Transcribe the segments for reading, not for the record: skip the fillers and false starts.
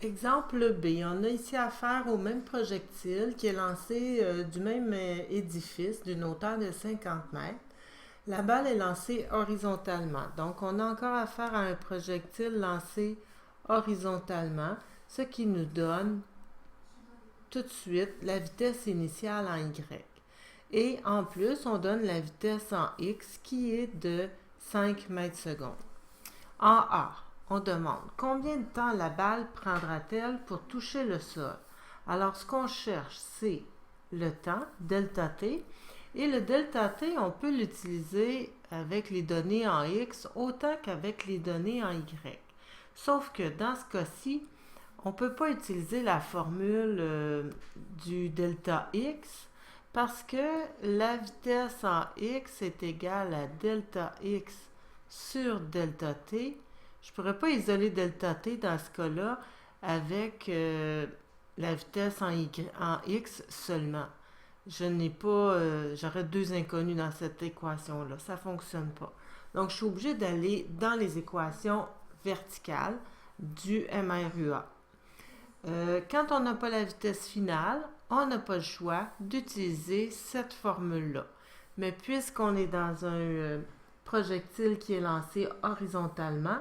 Exemple B, on a ici affaire au même projectile qui est lancé du même édifice d'une hauteur de 50 mètres. La balle est lancée horizontalement. Donc, on a encore affaire à un projectile lancé horizontalement, ce qui nous donne tout de suite la vitesse initiale en Y. Et en plus, on donne la vitesse en X qui est de 5 mètres secondes. En A, on demande combien de temps la balle prendra-t-elle pour toucher le sol. Alors, ce qu'on cherche, c'est le temps, delta t, et le delta t, on peut l'utiliser avec les données en X autant qu'avec les données en Y. Sauf que dans ce cas-ci, on ne peut pas utiliser la formule du delta X parce que la vitesse en X est égale à delta X sur delta T. Je ne pourrais pas isoler delta T dans ce cas-là avec la vitesse en X seulement. J'aurais deux inconnus dans cette équation-là. Ça ne fonctionne pas. Donc, je suis obligée d'aller dans les équations verticales du MRUA. Quand on n'a pas la vitesse finale, on n'a pas le choix d'utiliser cette formule-là. Mais puisqu'on est dans un projectile qui est lancé horizontalement,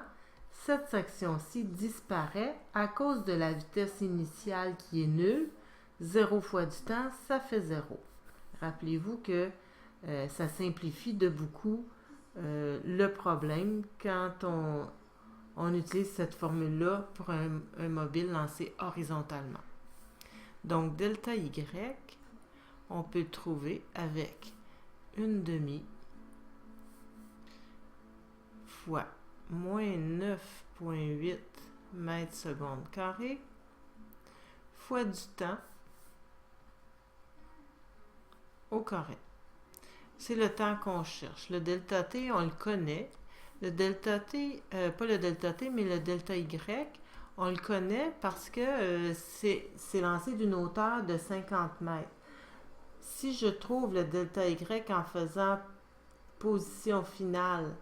cette section-ci disparaît à cause de la vitesse initiale qui est nulle. 0 fois du temps, ça fait 0. Rappelez-vous que ça simplifie de beaucoup le problème quand on utilise cette formule-là pour un mobile lancé horizontalement. Donc, delta Y, on peut le trouver avec une demi fois moins 9,8 mètres secondes carrés fois du temps au carré. C'est le temps qu'on cherche. Le delta T, on le connaît. Le delta T, pas le delta T, mais le delta Y, on le connaît parce que c'est lancé d'une hauteur de 50 mètres. Si je trouve le delta Y en faisant position finale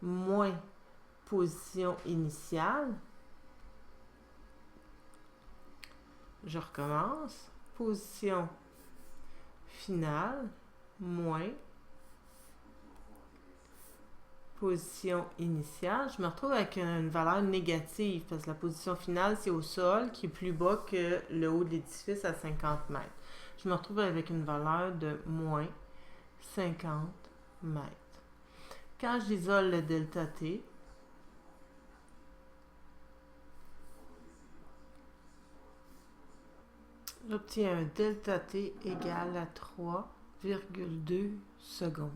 moins position initiale, je recommence. Position finale moins position initiale, je me retrouve avec une valeur négative parce que la position finale, c'est au sol qui est plus bas que le haut de l'édifice à 50 mètres. Je me retrouve avec une valeur de moins 50 mètres. Quand j'isole le delta T, j'obtiens un delta T égal à 3,2 secondes.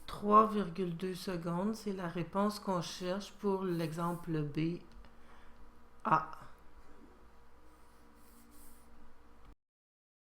3,2 secondes, c'est la réponse qu'on cherche pour l'exemple B A.